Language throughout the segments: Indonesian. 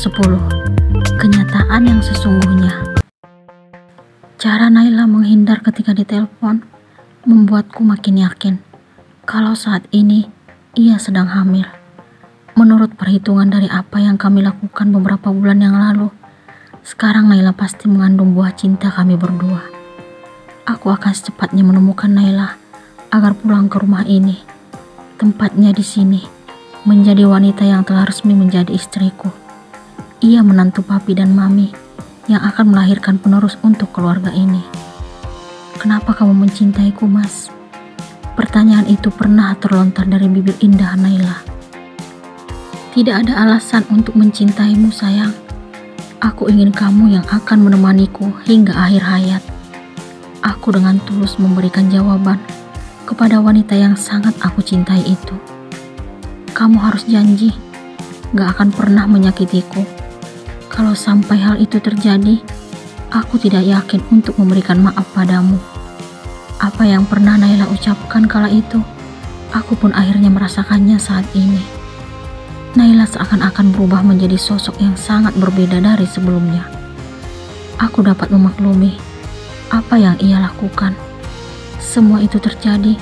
10. Kenyataan yang sesungguhnya. Cara Naila menghindar ketika ditelepon membuatku makin yakin kalau saat ini ia sedang hamil. Menurut perhitungan dari apa yang kami lakukan beberapa bulan yang lalu, sekarang Naila pasti mengandung buah cinta kami berdua. Aku akan secepatnya menemukan Naila agar pulang ke rumah ini. Tempatnya di sini, menjadi wanita yang telah resmi menjadi istriku. Ia menantu papi dan mami yang akan melahirkan penerus untuk keluarga ini. Kenapa kamu mencintaiku, Mas? Pertanyaan itu pernah terlontar dari bibir indah Naila. Tidak ada alasan untuk mencintaimu, sayang. Aku ingin kamu yang akan menemaniku hingga akhir hayat. Aku dengan tulus memberikan jawaban kepada wanita yang sangat aku cintai itu. Kamu harus janji gak akan pernah menyakitiku. Kalau sampai hal itu terjadi, aku tidak yakin untuk memberikan maaf padamu. Apa yang pernah Naila ucapkan kala itu, aku pun akhirnya merasakannya saat ini. Naila seakan-akan berubah menjadi sosok yang sangat berbeda dari sebelumnya. Aku dapat memaklumi apa yang ia lakukan. Semua itu terjadi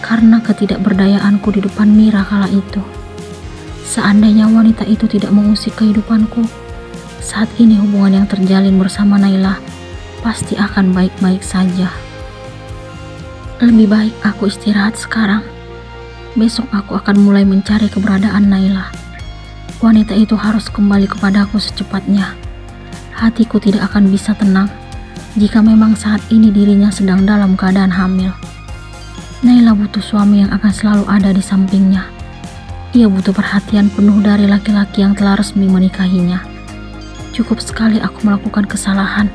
karena ketidakberdayaanku di depan Mira kala itu. Seandainya wanita itu tidak mengusik kehidupanku, saat ini hubungan yang terjalin bersama Naila pasti akan baik-baik saja. Lebih baik aku istirahat sekarang. Besok aku akan mulai mencari keberadaan Naila. Wanita itu harus kembali kepadaku secepatnya. Hatiku tidak akan bisa tenang jika memang saat ini dirinya sedang dalam keadaan hamil. Naila butuh suami yang akan selalu ada di sampingnya. Ia butuh perhatian penuh dari laki-laki yang telah resmi menikahinya. Cukup sekali aku melakukan kesalahan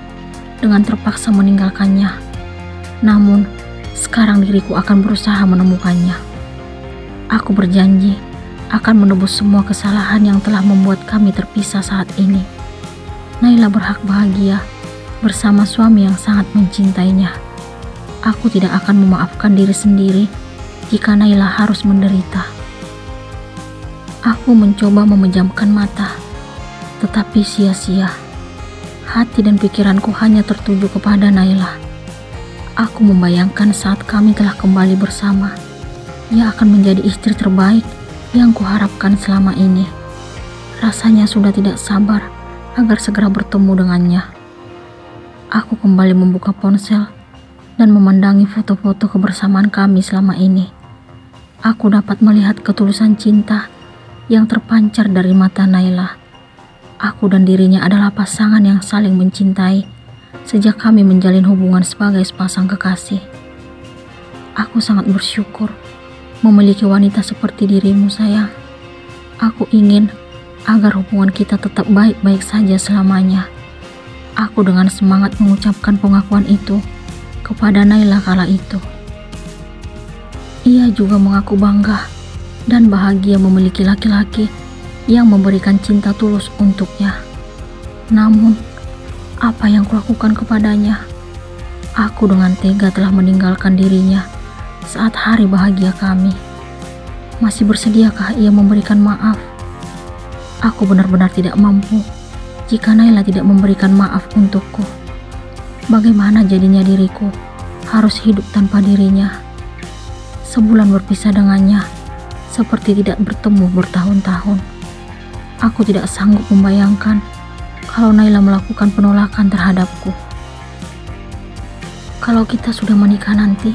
dengan terpaksa meninggalkannya. Namun, sekarang diriku akan berusaha menemukannya. Aku berjanji akan menebus semua kesalahan yang telah membuat kami terpisah saat ini. Naila berhak bahagia bersama suami yang sangat mencintainya. Aku tidak akan memaafkan diri sendiri jika Naila harus menderita. Aku mencoba memejamkan mata, tetapi sia-sia. Hati dan pikiranku hanya tertuju kepada Naila. Aku membayangkan saat kami telah kembali bersama, ia akan menjadi istri terbaik yang kuharapkan selama ini. Rasanya sudah tidak sabar agar segera bertemu dengannya. Aku kembali membuka ponsel dan memandangi foto-foto kebersamaan kami selama ini. Aku dapat melihat ketulusan cinta yang terpancar dari mata Naila. Aku dan dirinya adalah pasangan yang saling mencintai sejak kami menjalin hubungan sebagai sepasang kekasih. Aku sangat bersyukur memiliki wanita seperti dirimu, sayang. Aku ingin agar hubungan kita tetap baik-baik saja selamanya. Aku dengan semangat mengucapkan pengakuan itu kepada Naila kala itu. Ia juga mengaku bangga dan bahagia memiliki laki-laki yang memberikan cinta tulus untuknya. Namun, apa yang kulakukan kepadanya? Aku dengan tega telah meninggalkan dirinya saat hari bahagia kami. Masih bersediakah ia memberikan maaf? Aku benar-benar tidak mampu jika Naila tidak memberikan maaf untukku. Bagaimana jadinya diriku harus hidup tanpa dirinya? Sebulan berpisah dengannya, seperti tidak bertemu bertahun-tahun. Aku tidak sanggup membayangkan kalau Naila melakukan penolakan terhadapku. Kalau kita sudah menikah nanti,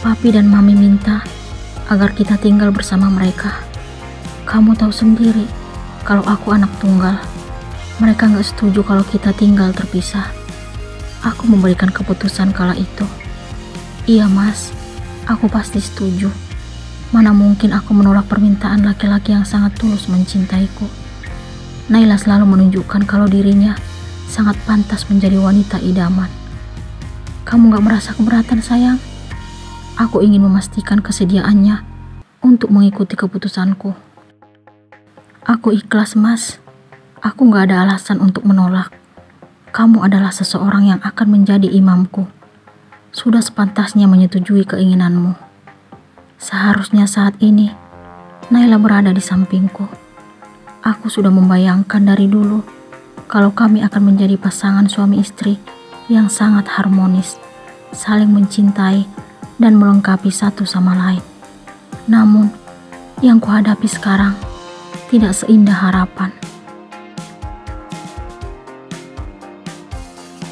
Papi dan Mami minta agar kita tinggal bersama mereka. Kamu tahu sendiri, kalau aku anak tunggal, mereka gak setuju kalau kita tinggal terpisah. Aku memberikan keputusan kala itu. Iya, Mas, aku pasti setuju. Mana mungkin aku menolak permintaan laki-laki yang sangat tulus mencintaiku. Naila selalu menunjukkan kalau dirinya sangat pantas menjadi wanita idaman. Kamu gak merasa keberatan, sayang? Aku ingin memastikan kesediaannya untuk mengikuti keputusanku. Aku ikhlas, Mas. Aku gak ada alasan untuk menolak. Kamu adalah seseorang yang akan menjadi imamku. Sudah sepantasnya menyetujui keinginanmu. Seharusnya saat ini Naila berada di sampingku. Aku Aku sudah membayangkan dari dulu kalau kami akan menjadi pasangan suami istri yang sangat harmonis, saling mencintai dan melengkapi satu sama lain. Namun, yang kuhadapi sekarang tidak seindah harapan.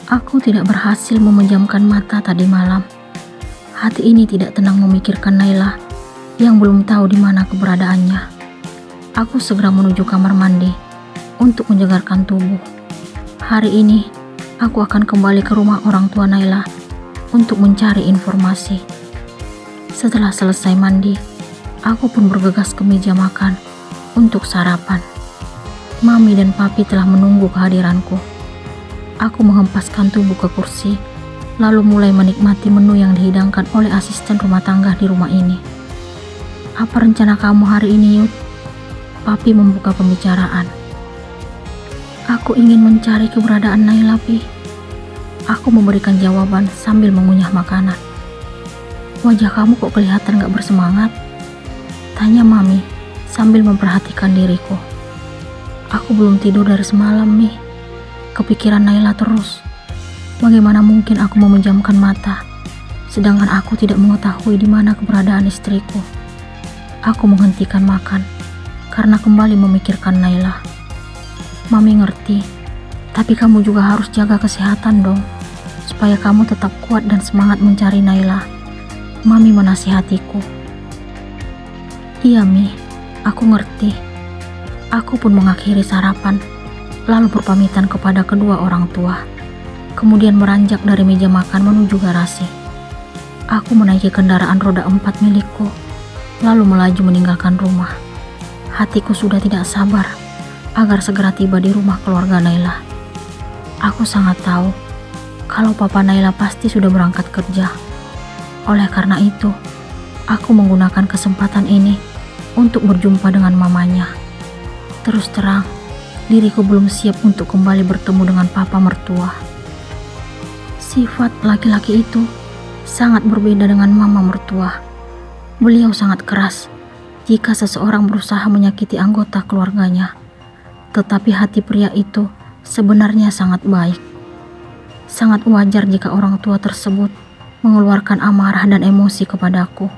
Aku tidak berhasil memejamkan mata tadi malam. Hati ini tidak tenang memikirkan Naila yang belum tahu di mana keberadaannya. Aku segera menuju kamar mandi untuk menyegarkan tubuh. Hari ini, aku akan kembali ke rumah orang tua Naila untuk mencari informasi. Setelah selesai mandi, aku pun bergegas ke meja makan untuk sarapan. Mami dan Papi telah menunggu kehadiranku. Aku menghempaskan tubuh ke kursi, lalu mulai menikmati menu yang dihidangkan oleh asisten rumah tangga di rumah ini. Apa rencana kamu hari ini, Yud? Papi membuka pembicaraan. Aku ingin mencari keberadaan Naila, Pi. Aku memberikan jawaban sambil mengunyah makanan. Wajah kamu kok kelihatan gak bersemangat? Tanya Mami sambil memperhatikan diriku. Aku belum tidur dari semalam, Mi. Kepikiran Naila terus. Bagaimana mungkin aku memejamkan mata, sedangkan aku tidak mengetahui di mana keberadaan istriku. Aku menghentikan makan karena kembali memikirkan Naila. Mami ngerti, tapi kamu juga harus jaga kesehatan dong, supaya kamu tetap kuat dan semangat mencari Naila. Mami menasihatiku. Iya, Mi, aku ngerti. Aku pun mengakhiri sarapan, lalu berpamitan kepada kedua orang tua, kemudian beranjak dari meja makan menuju garasi. Aku menaiki kendaraan roda 4 milikku, lalu melaju meninggalkan rumah. Hatiku sudah tidak sabar agar segera tiba di rumah keluarga Naila. Aku sangat tahu kalau papa Naila pasti sudah berangkat kerja. Oleh karena itu, aku menggunakan kesempatan ini untuk berjumpa dengan mamanya. Terus terang, diriku belum siap untuk kembali bertemu dengan papa mertua. Sifat laki-laki itu sangat berbeda dengan mama mertua. Beliau sangat keras jika seseorang berusaha menyakiti anggota keluarganya. Tetapi hati pria itu sebenarnya sangat baik. Sangat wajar jika orang tua tersebut mengeluarkan amarah dan emosi kepadaku.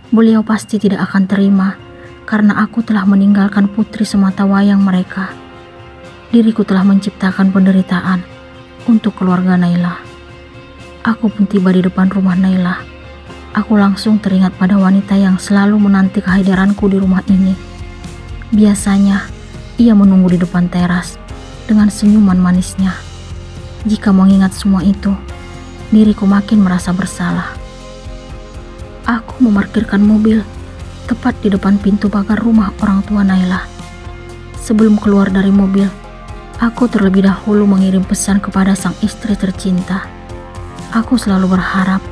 Beliau pasti tidak akan terima karena aku telah meninggalkan putri semata wayang mereka. Diriku telah menciptakan penderitaan untuk keluarga Naila. Aku pun tiba di depan rumah Naila. Aku langsung teringat pada wanita yang selalu menanti kehadiranku di rumah ini. Biasanya, ia menunggu di depan teras dengan senyuman manisnya. Jika mengingat semua itu, diriku makin merasa bersalah. Aku memarkirkan mobil tepat di depan pintu pagar rumah orang tua Naila. Sebelum keluar dari mobil, aku terlebih dahulu mengirim pesan kepada sang istri tercinta. Aku selalu berharap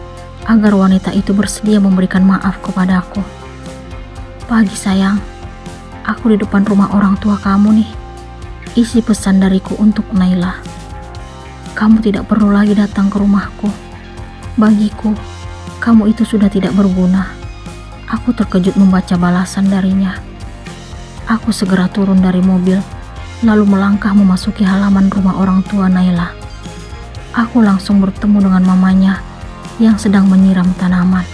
agar wanita itu bersedia memberikan maaf kepadaku. Pagi sayang, aku di depan rumah orang tua kamu nih. Isi pesan dariku untuk Naila. Kamu tidak perlu lagi datang ke rumahku. Bagiku, kamu itu sudah tidak berguna. Aku terkejut membaca balasan darinya. Aku segera turun dari mobil, lalu melangkah memasuki halaman rumah orang tua Naila. Aku langsung bertemu dengan mamanya yang sedang menyiram tanaman.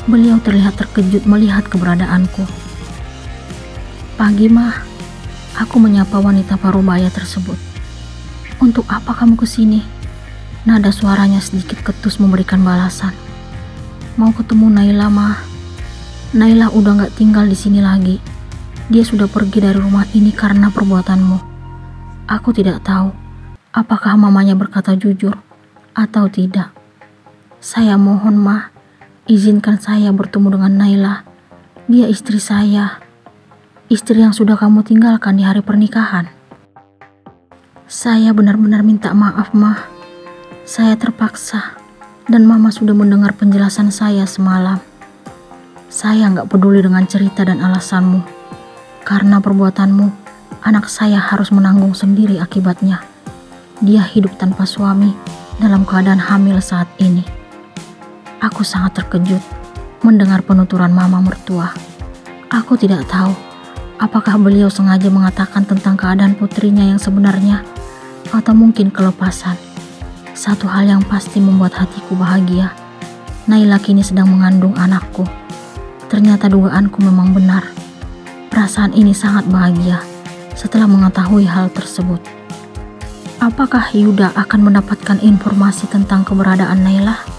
Beliau terlihat terkejut melihat keberadaanku. Pagi, Mah. Aku menyapa wanita parubaya tersebut. Untuk apa kamu kesini? Nada suaranya sedikit ketus memberikan balasan. Mau ketemu Naila, Mah. Naila udah gak tinggal di sini lagi. Dia sudah pergi dari rumah ini karena perbuatanmu. Aku tidak tahu apakah mamanya berkata jujur atau tidak. Saya mohon, Mah, izinkan saya bertemu dengan Naila. Dia istri saya. Istri yang sudah kamu tinggalkan di hari pernikahan. Saya benar-benar minta maaf, Mah. Saya terpaksa dan Mama sudah mendengar penjelasan saya semalam. Saya nggak peduli dengan cerita dan alasanmu. Karena perbuatanmu, anak saya harus menanggung sendiri akibatnya. Dia hidup tanpa suami dalam keadaan hamil saat ini. Aku sangat terkejut mendengar penuturan mama mertua. Aku tidak tahu Apakah beliau sengaja mengatakan tentang keadaan putrinya yang sebenarnya, atau mungkin kelepasan? Satu hal yang pasti membuat hatiku bahagia. Naila kini sedang mengandung anakku. Ternyata dugaanku memang benar. Perasaan ini sangat bahagia setelah mengetahui hal tersebut. Apakah Yuda akan mendapatkan informasi tentang keberadaan Naila?